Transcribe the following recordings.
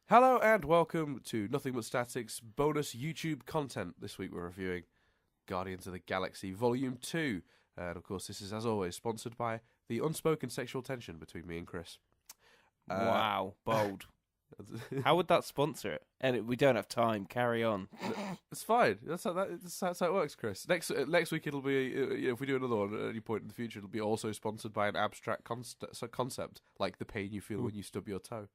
Hello and welcome to Nothing But Static's bonus YouTube content. This week we're reviewing Guardians of the Galaxy Volume 2. And of course this is, as always, sponsored by the unspoken sexual tension between me and Chris. Wow, bold. How would that sponsor it? And we don't have time. Carry on. It's fine. That's how it works, Chris. Next week it'll be, if we do another one at any point in the future, it'll be also sponsored by an abstract concept, like the pain you feel when you stub your toe.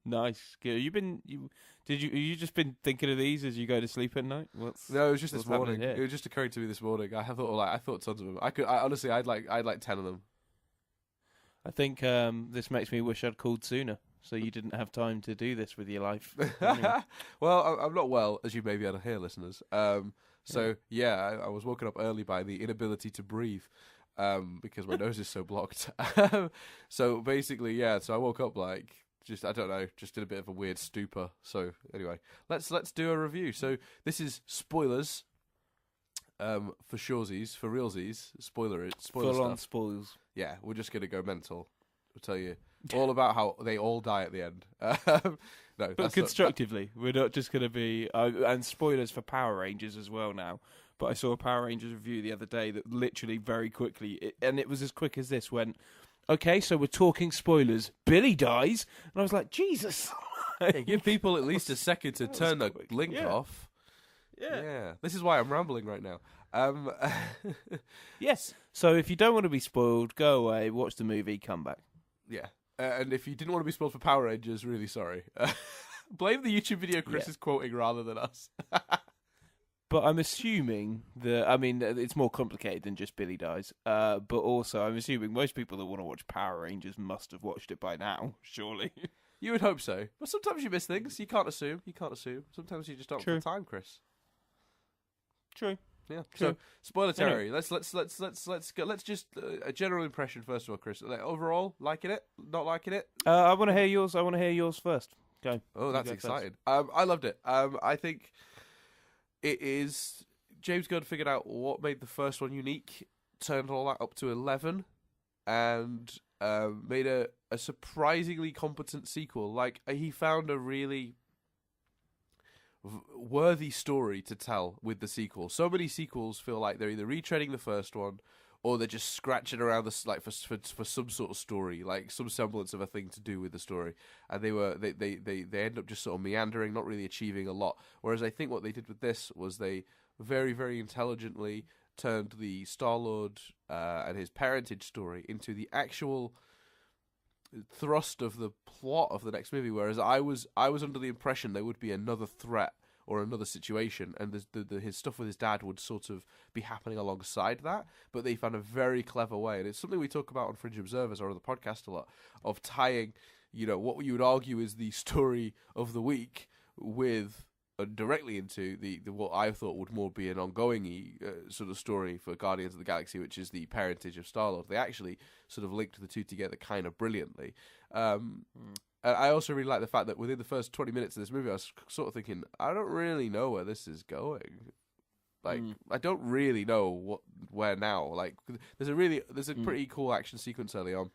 Nice. Have you just been thinking of these as you go to sleep at night? No, it was just this morning. It was just occurring to me this morning. I thought tons of them. Honestly, I'd like 10 of them. I think this makes me wish I'd called sooner, so you didn't have time to do this with your life. Anyway. Well, I'm not well, as you may be able to hear, listeners. I was woken up early by the inability to breathe. Because my nose is so blocked. So basically, so I woke up just in a bit of a weird stupor. So anyway, let's do a review. So this is spoilers, for shoresies, for realsies, spoiler Full stuff. on spoils. Yeah, we're just gonna go mental. We'll tell you all about how they all die at the end. No, but constructively. We're not just going to be... and spoilers for Power Rangers as well now. But I saw a Power Rangers review the other day that literally very quickly... and it was as quick as this, went, okay, so we're talking spoilers. Billy dies. And I was like, Jesus. Hey, give people at least a second to turn the link off. Yeah. This is why I'm rambling right now. Yes. So if you don't want to be spoiled, go away, watch the movie, come back. Yeah. And if you didn't want to be spoiled for Power Rangers, really sorry. Blame the YouTube video Chris is quoting rather than us. But I'm assuming it's more complicated than just Billy dies. But also, I'm assuming most people that want to watch Power Rangers must have watched it by now, surely. You would hope so. But sometimes you miss things. You can't assume. Sometimes you just don't have the time, Chris. True. Yeah. True. So, spoiler territory. Let's go. Let's just a general impression first of all, Chris. Overall, liking it, not liking it. I want to hear yours. I want to hear yours first. Go. Oh, that's exciting. I loved it. I think it is. James Gunn figured out what made the first one unique, turned all that up to 11, and made a surprisingly competent sequel. Like he found a really worthy story to tell with the sequel. So many sequels feel like they're either retreading the first one or they're just scratching around for some sort of story, like some semblance of a thing to do with the story, and they end up just sort of meandering, not really achieving a lot. Whereas I think what they did with this was they very, very intelligently turned the Star-Lord and his parentage story into the actual thrust of the plot of the next movie, whereas I was under the impression there would be another threat or another situation, and his stuff with his dad would sort of be happening alongside that. But they found a very clever way, and it's something we talk about on Fringe Observers or on the podcast a lot, of tying, what you would argue is the story of the week with directly into the what I thought would more be an ongoing sort of story for Guardians of the Galaxy, which is the parentage of Star-Lord. They actually sort of linked the two together kind of brilliantly. And I also really like the fact that within the first 20 minutes of this movie, I was sort of thinking, I don't really know where this is going. I don't really know where now. Like, there's a pretty cool action sequence early on.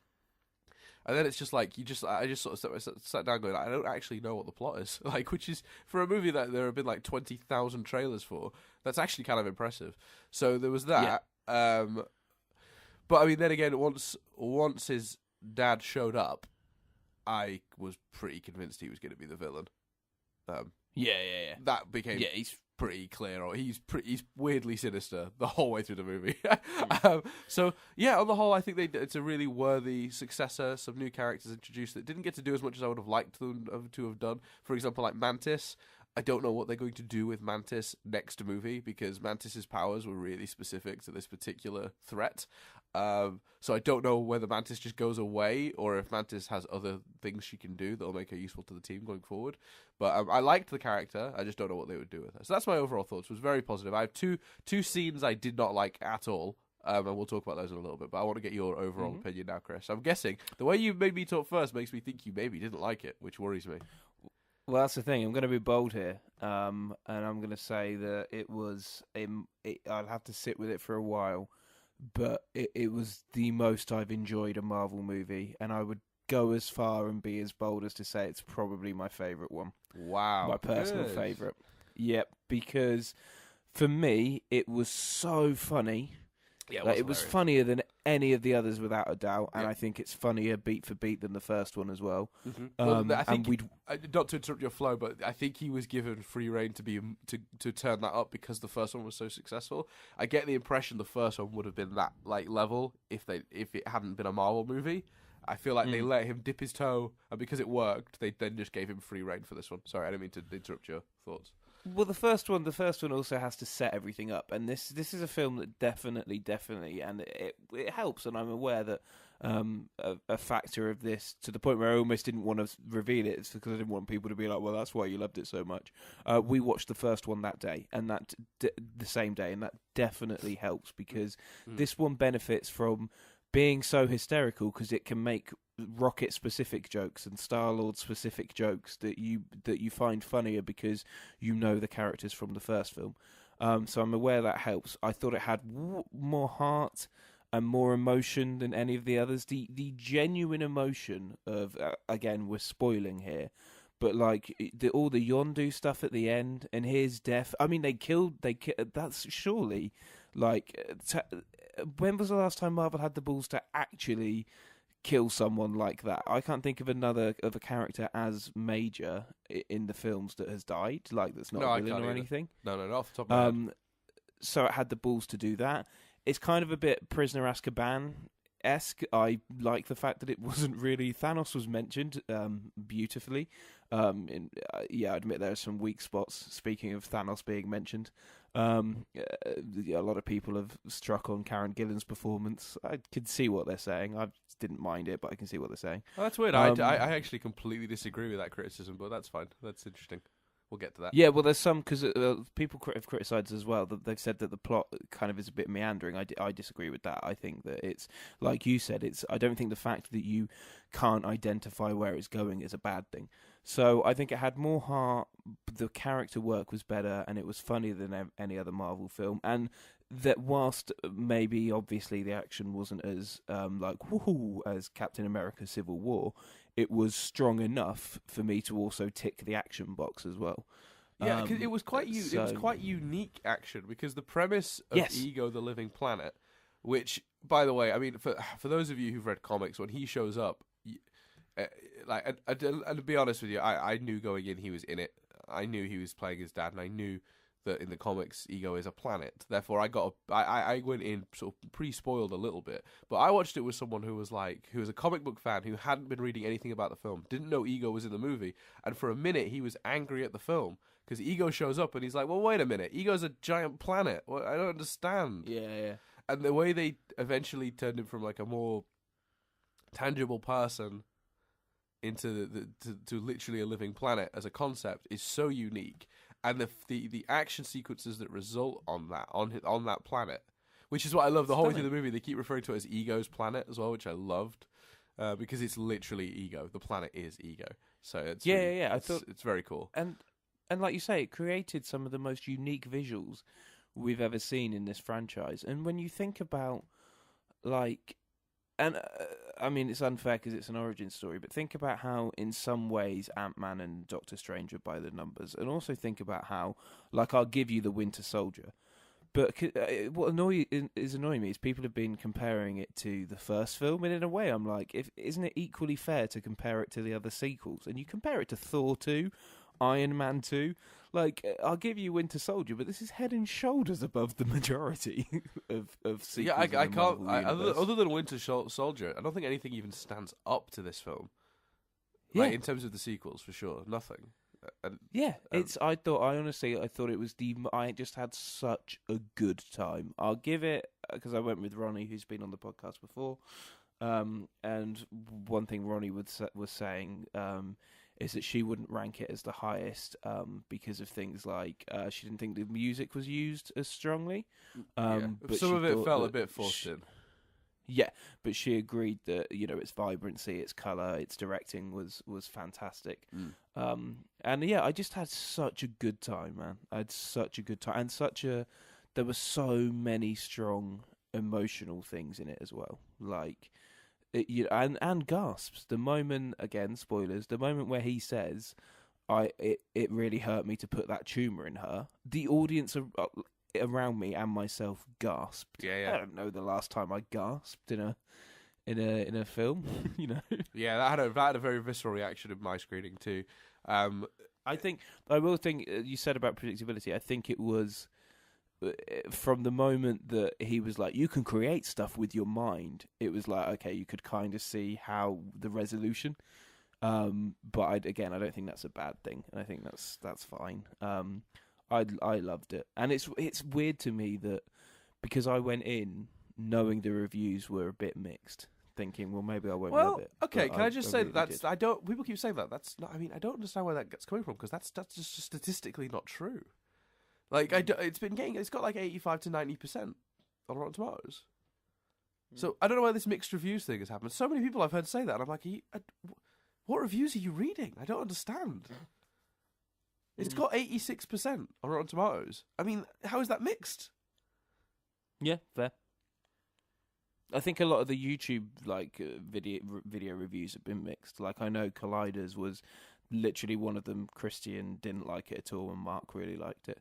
And then it's just like, I just sort of sat down going, I don't actually know what the plot is. Like, which is, for a movie that there have been like 20,000 trailers for, that's actually kind of impressive. So there was that. Yeah. But I mean, then again, once his dad showed up, I was pretty convinced he was going to be the villain. Yeah. That became he's pretty clear, or he's weirdly sinister the whole way through the movie. So yeah, on the whole, I think it's a really worthy successor. Some new characters introduced that didn't get to do as much as I would have liked them to have done. For example, like Mantis. I don't know what they're going to do with Mantis next movie, because Mantis's powers were really specific to this particular threat. So I don't know whether Mantis just goes away or if Mantis has other things she can do that'll make her useful to the team going forward. But I liked the character. I just don't know what they would do with her. So that's my overall thoughts. It was very positive. I have two scenes I did not like at all. And we'll talk about those in a little bit. But I want to get your overall opinion now, Chris. I'm guessing the way you made me talk first makes me think you maybe didn't like it, which worries me. Well, that's the thing. I'm going to be bold here, and I'm going to say that it was. I'll have to sit with it for a while, but it was the most I've enjoyed a Marvel movie, and I would go as far and be as bold as to say it's probably my favourite one. Wow. My personal Good. favourite. Yep, because for me, it was so funny. Yeah, It was funnier than any of the others, without a doubt, and Yeah. I think it's funnier beat for beat than the first one as well. Mm-hmm. Well, I think, and we'd not to interrupt your flow, but I think he was given free reign to turn that up because the first one was so successful. I get the impression the first one would have been that like level if it hadn't been a Marvel movie. I feel like they let him dip his toe, and because it worked, they then just gave him free reign for this one. Sorry, I didn't mean to interrupt your thoughts. Well, the first one also has to set everything up, and this is a film that definitely, and it helps. And I'm aware that a factor of this, to the point where I almost didn't want to reveal it, it's because I didn't want people to be like, "Well, that's why you loved it so much." We watched the first one that day, and the same day, and that definitely helps because this one benefits from being so hysterical because it can make Rocket specific jokes and Star-Lord specific jokes that you find funnier because you know the characters from the first film. So I'm aware that helps. I thought it had more heart and more emotion than any of the others. The genuine emotion of again, we're spoiling here, but like all the Yondu stuff at the end and his death. I mean, that's surely like. When was the last time Marvel had the balls to actually kill someone like that? I can't think of a character as major in the films that has died, like that's not a villain or anything. No, not off the top of my head. So it had the balls to do that. It's kind of a bit Prisoner Azkaban-esque. I like the fact that it wasn't really... Thanos was mentioned beautifully. I admit there are some weak spots, speaking of Thanos being mentioned. A lot of people have struck on Karen Gillan's performance. I can see what they're saying. I didn't mind it, but I can see what they're saying. Oh, that's weird. I actually completely disagree with that criticism, but that's fine. That's interesting. We'll get to that. Yeah, well, there's some, because people have criticised as well, that they've said that the plot kind of is a bit meandering. I disagree with that. I think that it's, like you said, I don't think the fact that you can't identify where it's going is a bad thing. So I think it had more heart, the character work was better, and it was funnier than any other Marvel film. And that whilst maybe, obviously, the action wasn't as, woohoo as Captain America Civil War, it was strong enough for me to also tick the action box as well. Yeah, because it was quite unique action, because the premise of Ego, the Living Planet, which, by the way, I mean, for those of you who've read comics, when he shows up, and to be honest with you, I knew going in he was in it. I knew he was playing his dad, and I knew that in the comics, Ego is a planet. Therefore, I went in sort of pre-spoiled a little bit, but I watched it with someone who was a comic book fan who hadn't been reading anything about the film, didn't know Ego was in the movie, and for a minute he was angry at the film because Ego shows up and he's like, "Well, wait a minute, Ego's a giant planet. Well, I don't understand." Yeah. And the way they eventually turned him from like a more tangible person into to literally a living planet as a concept is so unique. And the action sequences that result on that planet, which is what I love. The whole way through the movie, they keep referring to it as Ego's planet as well, which I loved, because it's literally Ego. The planet is Ego. So it's I thought it's very cool. And like you say, it created some of the most unique visuals we've ever seen in this franchise. And when you think about I mean, it's unfair because it's an origin story, but think about how, in some ways, Ant-Man and Doctor Strange are by the numbers, and also think about how, I'll give you the Winter Soldier, but what is annoying me is people have been comparing it to the first film, and in a way, I'm like, isn't it equally fair to compare it to the other sequels? And you compare it to Thor 2, Iron Man 2. I'll give you Winter Soldier, but this is head and shoulders above the majority of sequels. Yeah, I can't. Other than Winter Soldier, I don't think anything even stands up to this film. In terms of the sequels, for sure, nothing. I thought it was I just had such a good time. I'll give it, because I went with Ronnie, who's been on the podcast before, and one thing Ronnie was saying. Is that she wouldn't rank it as the highest because of things like she didn't think the music was used as strongly. But some of it felt a bit forced in. Yeah, but she agreed that its vibrancy, its colour, its directing was fantastic. I just had such a good time, man. I had such a good time, and there were so many strong emotional things in it as well. and gasps. The moment, again, spoilers. The moment where he says, it really hurt me to put that tumor in her. The audience around me and myself gasped. Yeah. I don't know the last time I gasped in a film. Yeah, that had a very visceral reaction in my screening too. I will think you said about predictability. I think it was from the moment that he was like, you can create stuff with your mind. It was like, okay, you could kind of see how the resolution. But I don't think that's a bad thing, and I think that's fine. I loved it, and it's weird to me that because I went in knowing the reviews were a bit mixed, thinking, well, maybe I won't love it. Okay, can I just say really that's did. I don't. People keep saying that. That's not. I mean, I don't understand where that's coming from because that's just statistically not true. Like it's got like 85 to 90% on Rotten Tomatoes. So I don't know why this mixed reviews thing has happened. So many people I've heard say that, and I'm like, what reviews are you reading? I don't understand. It's got 86% on Rotten Tomatoes. I mean, how is that mixed? Yeah, fair. I think a lot of the YouTube video reviews have been mixed. Like I know Colliders was literally one of them. Christian didn't like it at all, and Mark really liked it.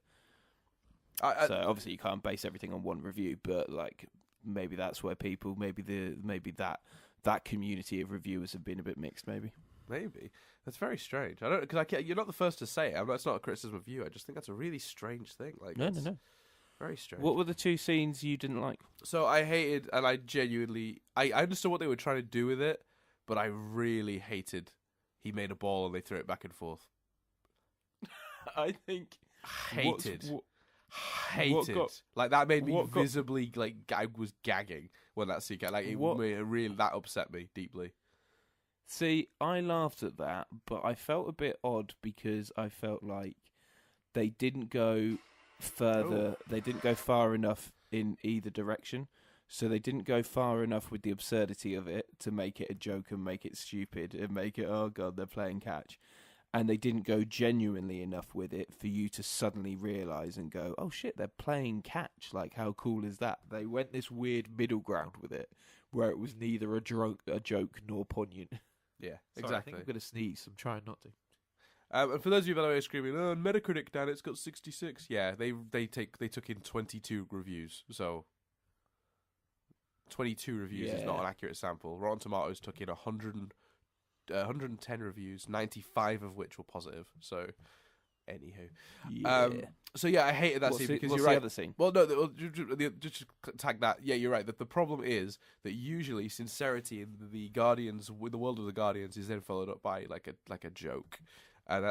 So obviously you can't base everything on one review, but like maybe that's where people maybe that community of reviewers have been a bit mixed. Maybe that's very strange. I don't because you're not the first to say it. It's not a criticism of you. I just think that's a really strange thing. Like no. Very strange. What were the two scenes you didn't like? So I hated, and I genuinely, I understood what they were trying to do with it, but I really hated. He made a ball and they threw it back and forth. I think hated. Like that made me visibly like I was gagging when that scene came. Like that upset me deeply. See, I laughed at that, but I felt a bit odd because I felt like they didn't go further. They didn't go far enough in either direction. So they didn't go far enough with the absurdity of it to make it a joke and make it stupid and make it, oh God, they're playing catch. And they didn't go genuinely enough with it for you to suddenly realise and go, oh shit, they're playing catch. Like, how cool is that? They went this weird middle ground with it where it was neither a joke nor poignant. Yeah, Sorry, exactly. I think I'm going to sneeze. I'm trying not to. And for those of you, by the way, screaming, "Oh, Metacritic, Dan, it's got 66." Yeah, they took in 22 reviews, so 22 reviews is not an accurate sample. Rotten Tomatoes took in 110 reviews, 95 of which were positive. So, anywho, so yeah, I hated that scene because you're right. The other scene? Well, no, just tag that. Yeah, you're right. That the problem is that usually sincerity in the Guardians, with the world of the Guardians, is then followed up by like a joke. And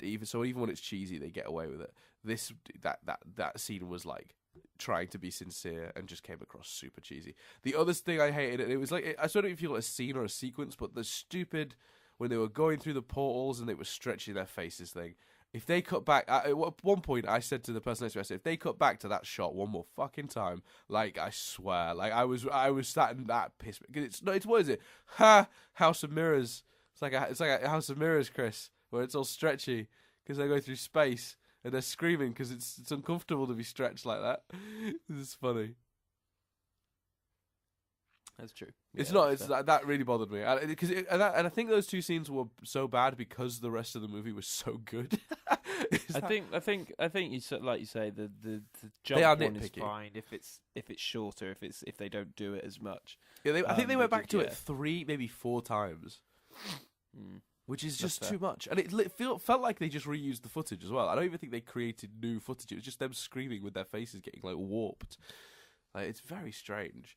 even when it's cheesy, they get away with it. That scene was like trying to be sincere and just came across super cheesy. The other thing I hated, it was like I don't know if you call it a scene or a sequence, but the stupid when they were going through the portals and they were stretching their faces thing. If they cut back, at one point I said to the person next to me, I said, if they cut back to that shot one more fucking time, like I swear, like I was sat in that piss because it's what is it? House of Mirrors. It's like a House of Mirrors, Chris. Where it's all stretchy because they go through space and they're screaming because it's uncomfortable to be stretched like that. This is funny. That's true. It's not. It's that really bothered me and I think those two scenes were so bad because the rest of the movie was so good. I think you said, like you say, the they are jump one is nitpicky. fine if it's shorter, if they don't do it as much. Yeah, I think they went back to it 3, maybe 4 times. Which is just too much. And it felt like they just reused the footage as well. I don't even think they created new footage. It was just them screaming with their faces getting like warped. Like, it's very strange.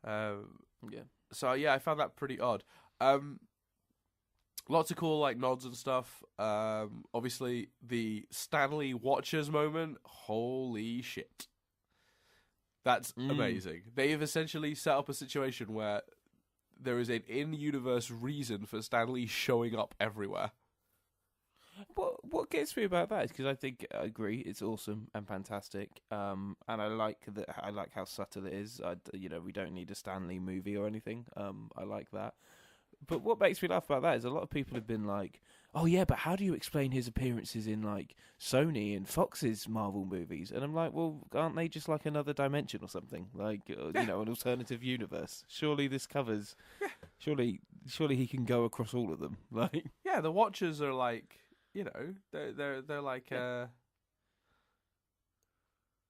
So yeah, I found that pretty odd. Lots of cool like nods and stuff. Obviously the Stanley Watchers moment. Holy shit. That's amazing. They've essentially set up a situation where there is an in-universe reason for Stan Lee showing up everywhere. What gets me about that is because I agree, it's awesome and fantastic, and I like that. I like how subtle it is. We don't need a Stan Lee movie or anything. I like that. But what makes me laugh about that is a lot of people have been like, oh yeah, but how do you explain his appearances in like Sony and Fox's Marvel movies? And I'm like, well, aren't they just like another dimension or something? Like, you know, an alternative universe. Surely this covers. Surely he can go across all of them. Like, yeah, the Watchers are like, you know, they're like.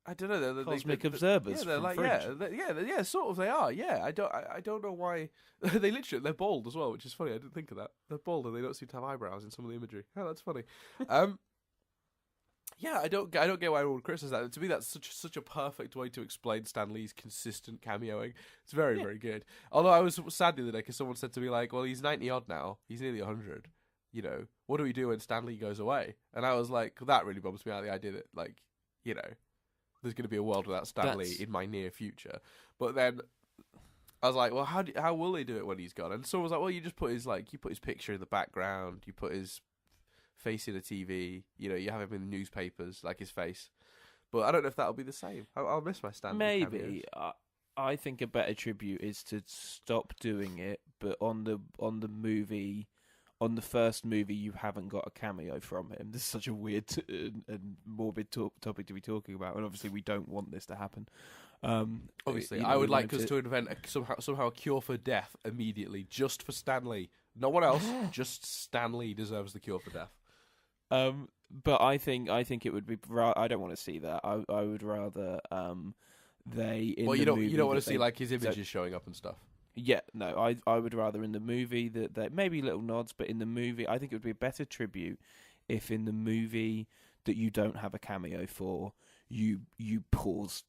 I don't know. They're cosmic observers. Yeah, they're from like Fringe. yeah, sort of. They are. Yeah, I don't know why they're bald as well, which is funny. I didn't think of that. They're bald and they don't seem to have eyebrows in some of the imagery. Oh, that's funny. Yeah, I don't get why everyone criticizes that. To me, that's such a perfect way to explain Stan Lee's consistent cameoing. It's very very good. Although I was sad the other day because someone said to me like, "Well, he's 90 odd now. He's nearly 100. You know, what do we do when Stan Lee goes away?" And I was like, that really bums me out. The idea that like, you know, there's going to be a world without Stan Lee in my near future. But then I was like, well, how will they do it when he's gone? And someone was like, well, you just put his picture in the background, you put his face in a TV, you know, you have him in the newspapers, like his face. But I don't know if that'll be the same. I'll miss my Stan Lee Maybe. I think a better tribute is to stop doing it, but on the movie. On the first movie, you haven't got a cameo from him. This is such a weird and morbid topic to be talking about, and obviously we don't want this to happen. Obviously, you know, I would like us to invent somehow a cure for death immediately, just for Stan Lee. No one else, just Stan Lee deserves the cure for death. But I think it would be. I don't want to see that. I would rather they. You don't want to see like his images showing up and stuff. Yeah, no, I would rather in the movie that maybe little nods, but in the movie, I think it would be a better tribute if in the movie that you don't have a cameo for, you pause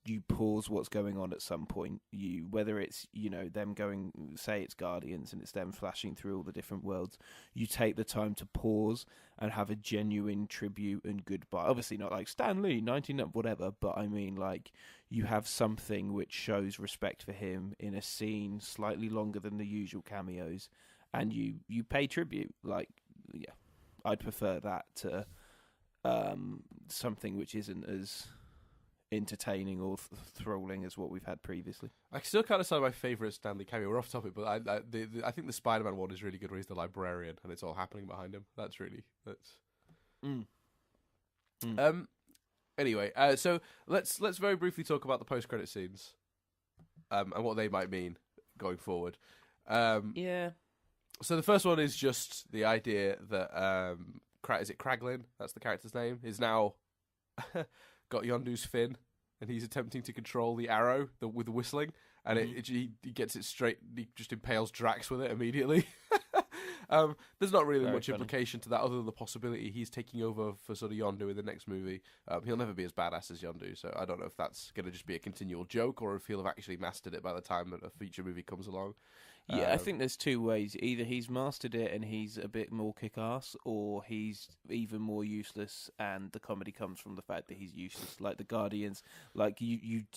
what's going on at some point. Whether it's, you know, them going, say it's Guardians and it's them flashing through all the different worlds, you take the time to pause and have a genuine tribute and goodbye. Obviously not like Stan Lee, 19 whatever, but I mean like you have something which shows respect for him in a scene slightly longer than the usual cameos, and you pay tribute. Like, yeah, I'd prefer that to something which isn't as entertaining or thralling as what we've had previously. I still can't decide my favourite Stan Lee cameo. We're off topic, but I think the Spider-Man one is really good, where he's the librarian and it's all happening behind him. That's. Anyway, so let's very briefly talk about the post-credit scenes, and what they might mean going forward. Yeah. So the first one is just the idea that is it Kraglin? That's the character's name. Is now got Yondu's fin, and he's attempting to control the arrow with the whistling, and he gets it straight. He just impales Drax with it immediately. There's not really much implication to that other than the possibility he's taking over for sort of Yondu in the next movie. He'll never be as badass as Yondu, so I don't know if that's going to just be a continual joke or if he'll have actually mastered it by the time that a feature movie comes along. Yeah, I think there's two ways. Either he's mastered it and he's a bit more kick-ass, or he's even more useless and the comedy comes from the fact that he's useless. Like the Guardians, like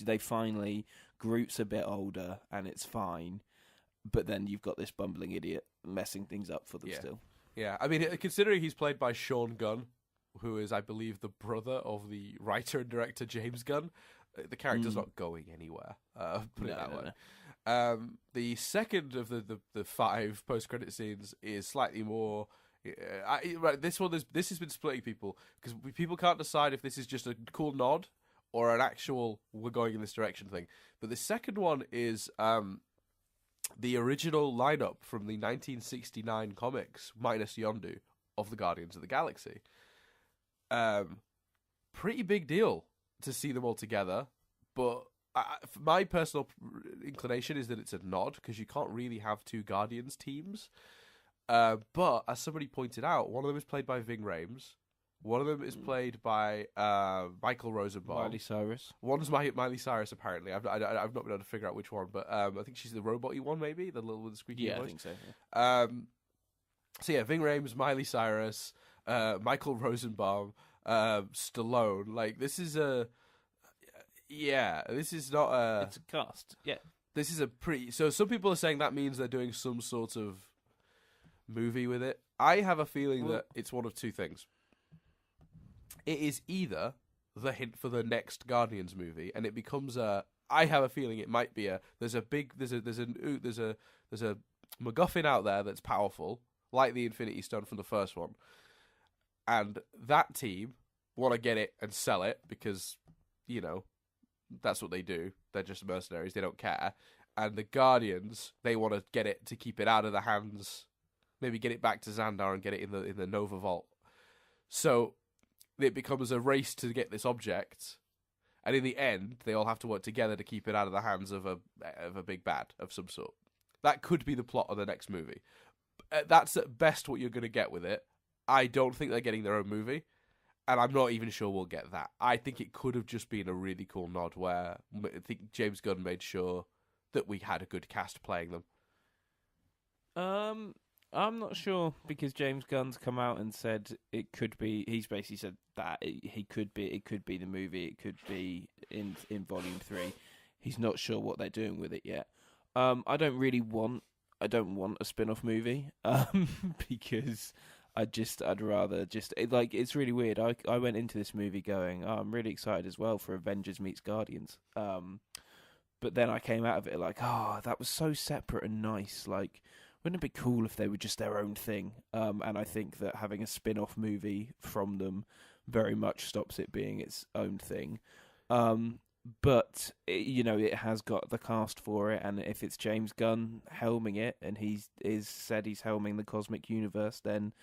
they finally, Groot's a bit older and it's fine, but then you've got this bumbling idiot messing things up for them still. Yeah, I mean, considering he's played by Sean Gunn, who is, I believe, the brother of the writer and director James Gunn, the character's not going anywhere, put it that way. No. The second of the 5 post-credit scenes is slightly more... this has been splitting people, because people can't decide if this is just a cool nod or an actual we're going in this direction thing. But the second one is the original lineup from the 1969 comics, minus Yondu, of the Guardians of the Galaxy. Pretty big deal to see them all together, but my personal inclination is that it's a nod, because you can't really have 2 Guardians teams. But as somebody pointed out, one of them is played by Ving Rhames. One of them is played by Michael Rosenbaum. Miley Cyrus. One's Miley Cyrus, apparently. I've not been able to figure out which one, but I think she's the robot-y one, maybe? The little with the squeaky voice? Yeah, I think so. Yeah. So yeah, Ving Rhames, Miley Cyrus, Michael Rosenbaum, Stallone. Like, this is a... Yeah, this is not a... It's a cast, yeah. This is a pretty... So some people are saying that means they're doing some sort of movie with it. I have a feeling that it's one of 2 things. It is either the hint for the next Guardians movie, and it becomes a... I have a feeling it might be a... There's a MacGuffin out there that's powerful, like the Infinity Stone from the first one. and that team want to get it and sell it because, you know, that's what they do. They're just mercenaries. They don't care. And the Guardians, they want to get it to keep it out of the hands, maybe get it back to Xandar and get it in the Nova Vault. So it becomes a race to get this object, and in the end, they all have to work together to keep it out of the hands of a big bad of some sort. That could be the plot of the next movie. That's at best what you're going to get with it. I don't think they're getting their own movie, and I'm not even sure we'll get that. I think it could have just been a really cool nod where I think James Gunn made sure that we had a good cast playing them. I'm not sure, because James Gunn's come out and said it could be. He's basically said that it could be the movie. It could be in Volume 3. He's not sure what they're doing with it yet. I don't want a spin-off movie. Because I'd rather just it's really weird. I went into this movie going, I'm really excited as well for Avengers meets Guardians. But then I came out of it like, that was so separate and nice. Like, wouldn't it be cool if they were just their own thing? And I think that having a spin-off movie from them very much stops it being its own thing. But it has got the cast for it, and if it's James Gunn helming it, and he's said he's helming the Cosmic Universe, then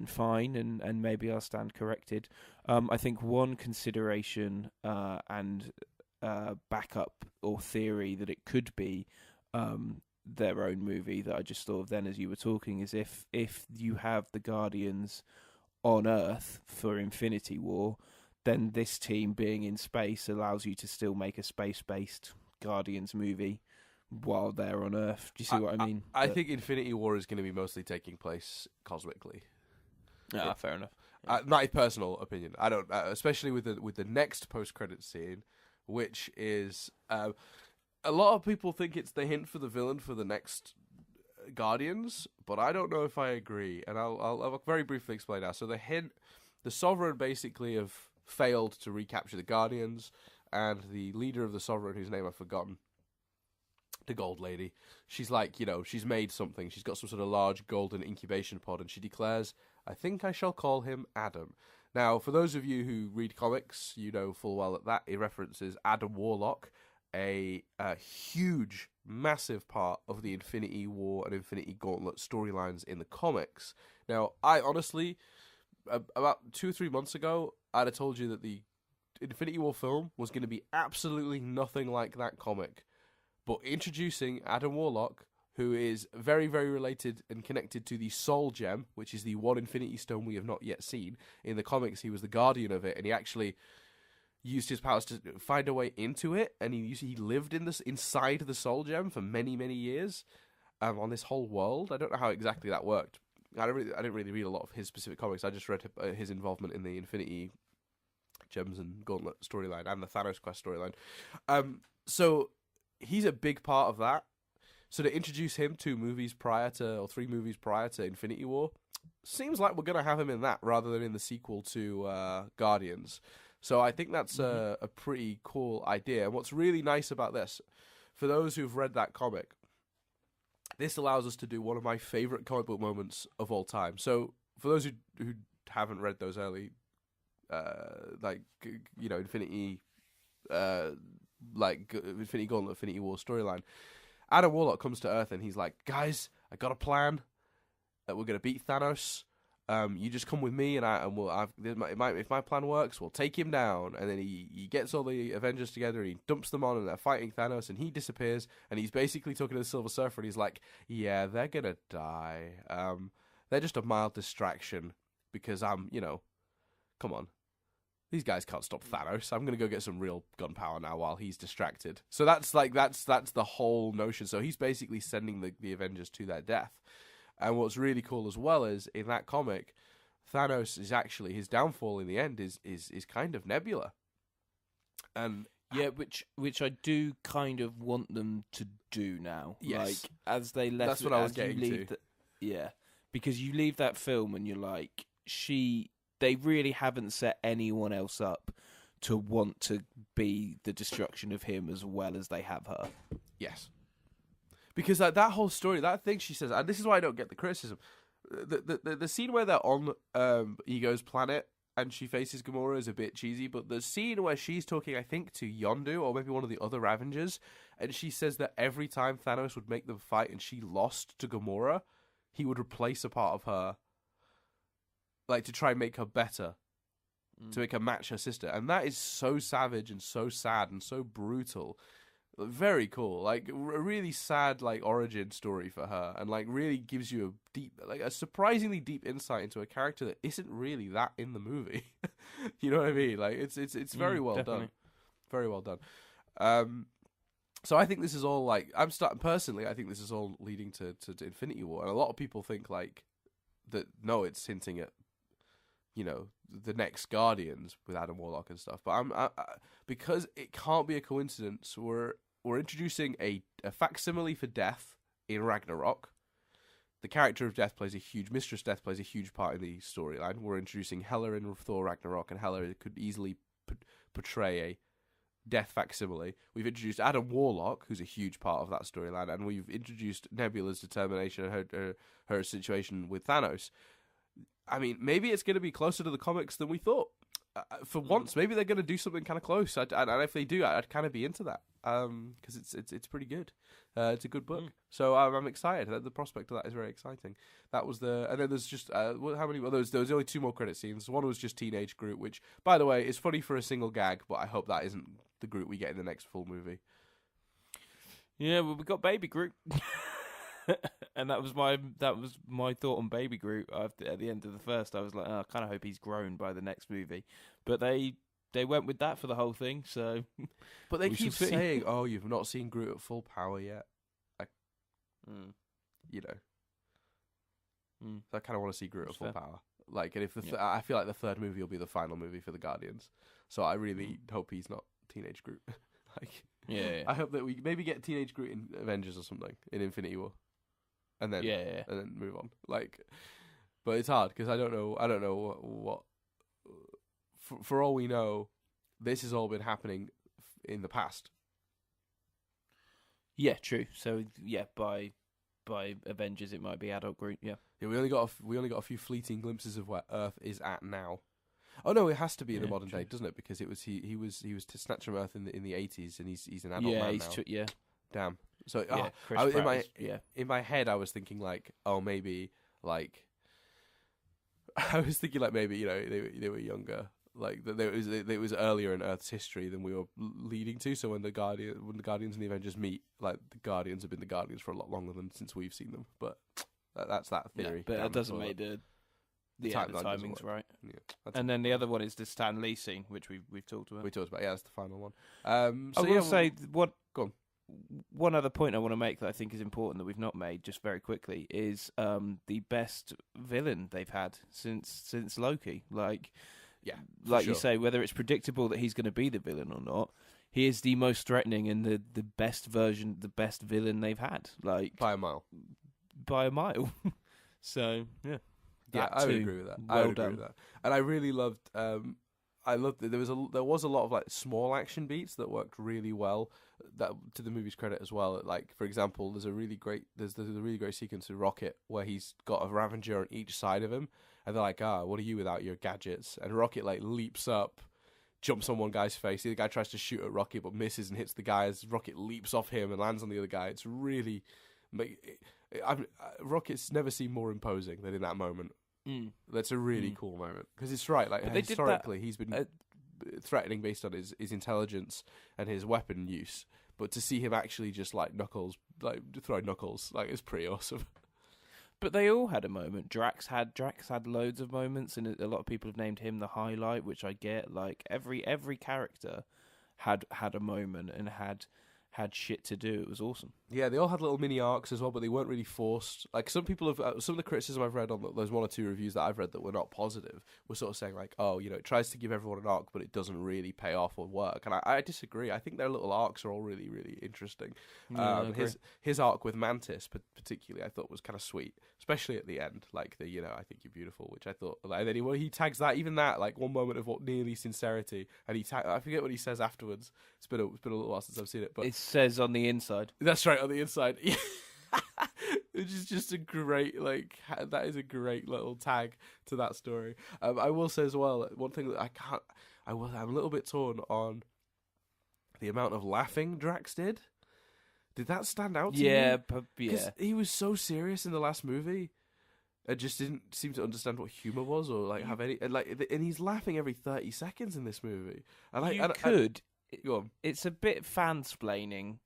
fine, and maybe I'll stand corrected. I think one consideration and backup or theory that it could be their own movie that I just thought of then as you were talking is if you have the Guardians on Earth for Infinity War, then this team being in space allows you to still make a space-based Guardians movie while they're on Earth. Do you see what I mean? I think Infinity War is going to be mostly taking place cosmically. Fair enough. My personal opinion. I don't, especially with the next post-credit scene, which is a lot of people think it's the hint for the villain for the next Guardians, but I don't know if I agree. And I'll very briefly explain now. So the hint, the Sovereign basically have failed to recapture the Guardians, and the leader of the Sovereign, whose name I've forgotten, the Gold Lady, she's like, she's made something. She's got some sort of large golden incubation pod, and she declares, I think I shall call him Adam. Now, for those of you who read comics, you know full well that it references Adam Warlock, a huge, massive part of the Infinity War and Infinity Gauntlet storylines in the comics. Now, I honestly, about 2 or 3 months ago, I'd have told you that the Infinity War film was going to be absolutely nothing like that comic. But introducing Adam Warlock, who is very, very related and connected to the Soul Gem, which is the one Infinity Stone we have not yet seen. In the comics, he was the guardian of it, and he actually used his powers to find a way into it, and he lived inside the Soul Gem for many, many years on this whole world. I don't know how exactly that worked. I didn't really read a lot of his specific comics. I just read his involvement in the Infinity Gems and Gauntlet storyline and the Thanos Quest storyline. So he's a big part of that. So to introduce him 3 movies prior to Infinity War, seems like we're going to have him in that rather than in the sequel to Guardians. So I think that's a pretty cool idea. And what's really nice about this, for those who've read that comic, this allows us to do one of my favorite comic book moments of all time. So for those who haven't read those early, Infinity Gauntlet, Infinity War storyline, Adam Warlock comes to Earth and he's like, guys, I got a plan. We're going to beat Thanos. You just come with me, if my plan works, we'll take him down. And then he gets all the Avengers together and he dumps them on, and they're fighting Thanos, and he disappears. And he's basically talking to the Silver Surfer, and he's like, yeah, they're gonna die. They're just a mild distraction because come on. These guys can't stop Thanos. I'm gonna go get some real gunpowder now while he's distracted. So that's the whole notion. So he's basically sending the Avengers to their death. And what's really cool as well is in that comic, Thanos is actually, his downfall in the end is kind of Nebula. And yeah, which I do kind of want them to do now. Yes. Like, as they left, that's what I was getting to. Yeah, because you leave that film and you're like, they really haven't set anyone else up to want to be the destruction of him as well as they have her. Yes. Because that whole story, that thing she says, and this is why I don't get the criticism. the scene where they're on Ego's planet and she faces Gamora is a bit cheesy, but the scene where she's talking, I think, to Yondu or maybe one of the other Ravengers, and she says that every time Thanos would make them fight and she lost to Gamora, he would replace a part of her, like to try and make her better, to make her match her sister, and that is so savage and so sad and so brutal. Very cool, like a really sad like origin story for her, and like really gives you a surprisingly deep insight into a character that isn't really that in the movie. You know what I mean? Like it's very well done, very well done. So I think this is all like I think this is all leading to Infinity War, and a lot of people think like that. No, it's hinting at the next Guardians with Adam Warlock and stuff. But because it can't be a coincidence. We're introducing a facsimile for Death in Ragnarok. The character of Death Mistress Death plays a huge part in the storyline. We're introducing Hela in Thor Ragnarok, and Hela could easily portray a Death facsimile. We've introduced Adam Warlock, who's a huge part of that storyline, and we've introduced Nebula's determination and her situation with Thanos. I mean, maybe it's going to be closer to the comics than we thought. For once, maybe they're going to do something kind of close. And if they do, I'd kind of be into that because it's pretty good. It's a good book, so I'm excited. The prospect of that is very exciting. That was and then there's just how many? Well, there was only 2 more credit scenes. One was just Teenage Groot, which, by the way, is funny for a single gag, but I hope that isn't the Groot we get in the next full movie. Yeah, well, we got Baby Groot. And that was my thought on Baby Groot. At the end of the first, I was like, I kind of hope he's grown by the next movie. But they went with that for the whole thing. So, but they keep saying, "Oh, you've not seen Groot at full power yet." So I kind of want to see Groot at full power. Like, and if I feel like the third movie will be the final movie for the Guardians. So I really hope he's not Teenage Groot. I hope that we maybe get Teenage Groot in Avengers or something in Infinity War. And then and then move on. But it's hard because I don't know what. For all we know, this has all been happening in the past. Yeah, true. So by Avengers, it might be adult Groot. Yeah. We only got a few fleeting glimpses of where Earth is at now. Oh no, it has to be in the modern day, doesn't it? Because it was he was to Snatch from Earth in the 80s, and he's an adult man now. Damn. So in my head, I was thinking like, oh, maybe like, I was thinking like maybe they were younger, like it was earlier in Earth's history than we were leading to. So when the Guardians and the Avengers meet, like the Guardians have been the Guardians for a lot longer than since we've seen them. But that's that theory. Yeah, but that doesn't make the timing's right. Yeah, and then the other one is the Stan Lee scene, which we've talked about. We talked about, that's the final one. I will say what. Go on. One other point I want to make that I think is important that we've not made just very quickly is the best villain they've had since Loki. You say, whether it's predictable that he's going to be the villain or not, he is the most threatening and the best version, the best villain they've had. By a mile. So yeah, I would agree with that. I would agree with that. And I really loved. I loved that there was a lot of like small action beats that worked really well. That to the movie's credit as well. Like, for example, there's a really great sequence with Rocket where he's got a Ravager on each side of him, and they're like, what are you without your gadgets? And Rocket like leaps up, jumps on one guy's face. The other guy tries to shoot at Rocket but misses and hits the guy as Rocket leaps off him and lands on the other guy. It's really, Rocket's never seemed more imposing than in that moment. That's a really cool moment because it's right. Like, historically, he's been threatening based on his intelligence and his weapon use, but to see him actually just throw knuckles, like, it's pretty awesome. But they all had a moment. Drax had loads of moments, and a lot of people have named him the highlight, which I get. Like every character had a moment and had shit to do. It was awesome. Yeah, they all had little mini arcs as well, but they weren't really forced. Like, some people have, some of the criticism I've read on those 1 or 2 reviews that I've read that were not positive were sort of saying like, it tries to give everyone an arc, but it doesn't really pay off or work. And I disagree. I think their little arcs are all really, really interesting. His arc with Mantis, particularly, I thought was kind of sweet, especially at the end. Like I think you're beautiful, which I thought. Like, and then he tags that, even that, like one moment of what nearly sincerity, and I forget what he says afterwards. It's been a little while since I've seen it, but it says on the inside. That's right, on the inside. Which is just a great, like, that is a great little tag to that story. I will say as well, one thing that I'm a little bit torn on the amount of laughing Drax did. Did that stand out to you? Yeah. Because he was so serious in the last movie. I just didn't seem to understand what humor was, or like have any, and he's laughing every 30 seconds in this movie. Go on. It's a bit fansplaining,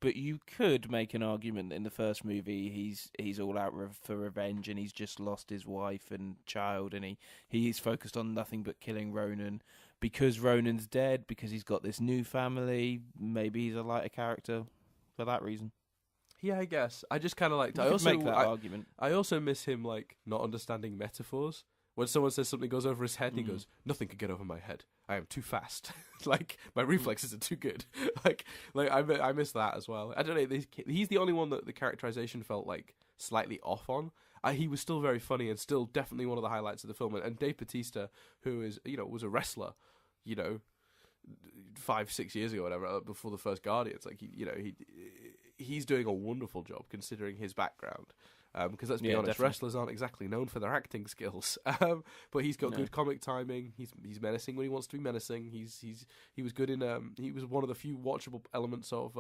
but you could make an argument that in the first movie he's all out for revenge, and he's just lost his wife and child, and he's focused on nothing but killing Ronan. Because Ronan's dead, because he's got this new family, maybe he's a lighter character for that reason. Yeah, I guess. I just kind of like. I also make that argument. I also miss him like not understanding metaphors. When someone says something goes over his head, he goes, "Nothing can get over my head. I am too fast. Like my reflexes are too good." like I miss that as well. I don't know. He's the only one that the characterization felt like slightly off on. He was still very funny and still definitely one of the highlights of the film. And Dave Bautista, who is was a wrestler, 5-6 years ago, whatever, before the first Guardians, like he's doing a wonderful job considering his background. Because let's be honest, definitely. wrestlers aren't exactly known for their acting skills. But he's got good comic timing. He's menacing when he wants to be menacing. He was good in he was one of the few watchable elements of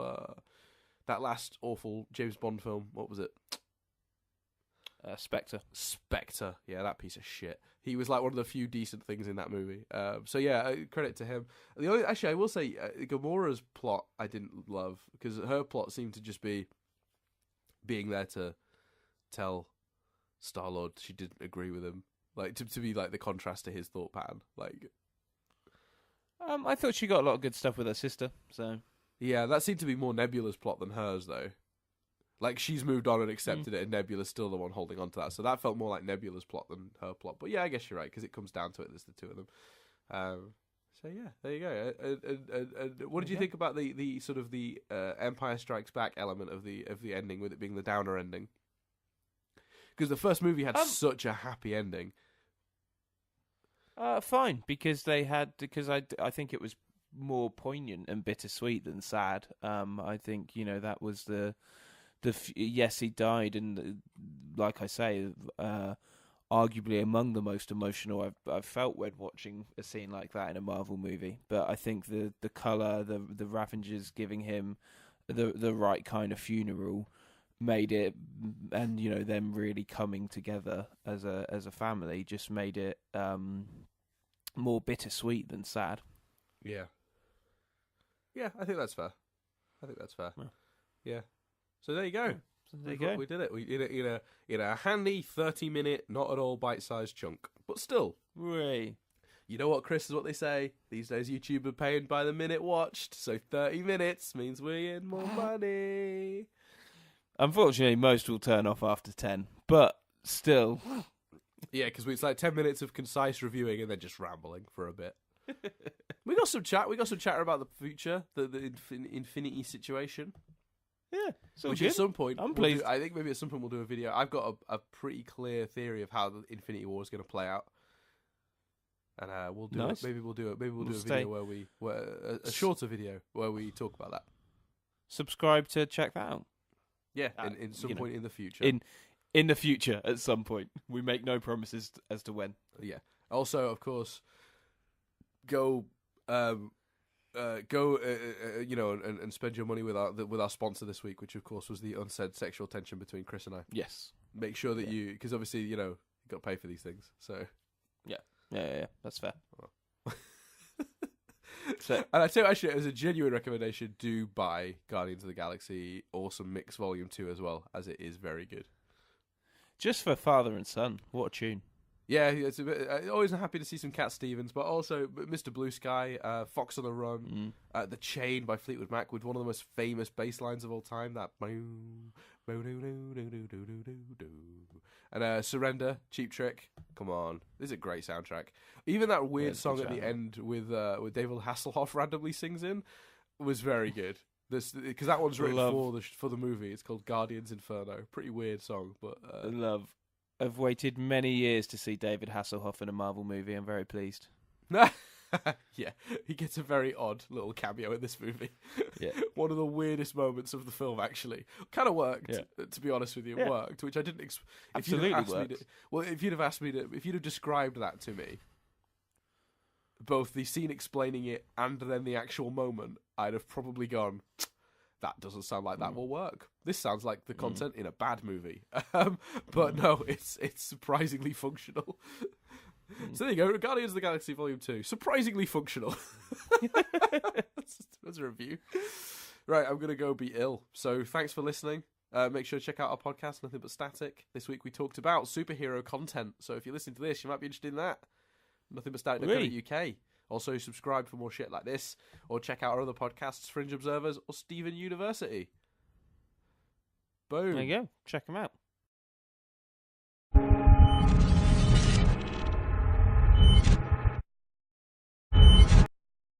that last awful James Bond film. What was it? Spectre. Spectre. Yeah, that piece of shit. He was like one of the few decent things in that movie. So yeah, credit to him. Actually, I will say Gamora's plot I didn't love, because her plot seemed to just be being there to tell Star-Lord she didn't agree with him, like to be like the contrast to his thought pattern. Like, I thought she got a lot of good stuff with her sister. So yeah, that seemed to be more Nebula's plot than hers, though. Like, she's moved on and accepted it, and Nebula's still the one holding on to that. So that felt more like Nebula's plot than her plot. But yeah, I guess you're right, because it comes down to it. There's the two of them. So yeah, there you go. And what did you think about the sort of the Empire Strikes Back element of the ending, with it being the downer ending? Because the first movie had such a happy ending. Fine, because I think it was more poignant and bittersweet than sad. I think that was yes, he died, and like I say, arguably among the most emotional I've felt when watching a scene like that in a Marvel movie. But I think the colour, the Ravengers giving him the right kind of funeral made it, and them really coming together as a family just made it more bittersweet than sad. Yeah, I think that's fair. Yeah. So there you go. We did it. We did it in a handy 30-minute, not at all bite-sized chunk, but still. Hooray. You know what, Chris, is what they say. These days YouTube are paying by the minute watched, so 30 minutes means we in more money. Unfortunately, most will turn off after 10, but still. Yeah, because it's like 10 minutes of concise reviewing and then just rambling for a bit. We got some chat. We got some chatter about the future, the Infinity situation. Yeah, which good. At some point, I'm pleased. I think maybe at some point we'll do a video. I've got a pretty clear theory of how the Infinity War is going to play out, and we'll do nice. it. Maybe we'll do a video where a shorter video where we talk about that. Subscribe to check that out. Yeah, in some point in the future. In the future, at some point, we make no promises as to when. Yeah. Also, of course, go. And spend your money with our sponsor this week, which of course was the unsaid sexual tension between Chris and I. Yes. Make sure that because obviously you got to pay for these things. So yeah, that's fair. So, and I tell you, actually, as a genuine recommendation, do buy Guardians of the Galaxy Awesome Mix Volume 2 as well, as it is very good. Just for father and son, what a tune. Yeah, it's a bit, always happy to see some Cat Stevens, but also Mr. Blue Sky, Fox on the Run, The Chain by Fleetwood Mac with one of the most famous bass lines of all time, that and Surrender, Cheap Trick. Come on, this is a great soundtrack. Even that weird song at the end with David Hasselhoff randomly sings in was very good. Because that one's written for the movie. It's called Guardians Inferno. Pretty weird song, but love. I've waited many years to see David Hasselhoff in a Marvel movie. I'm very pleased. Yeah, he gets a very odd little cameo in this movie. Yeah. One of the weirdest moments of the film, actually. Kind of worked, to be honest with you. Yeah. Worked, which I didn't expect. Absolutely works. If you'd have asked me if you'd have described that to me, both the scene explaining it and then the actual moment, I'd have probably gone, that doesn't sound like that will work. This sounds like the content in a bad movie. But no, it's surprisingly functional. So there you go, Guardians of the Galaxy Volume 2. Surprisingly functional. That's a review. Right, I'm going to go be ill. So thanks for listening. Make sure to check out our podcast, Nothing But Static. This week we talked about superhero content. So if you're listening to this, you might be interested in that. NothingButStatic.co.uk. Also subscribe for more shit like this. Or check out our other podcasts, Fringe Observers or Stephen University. Boom. There you go. Check them out.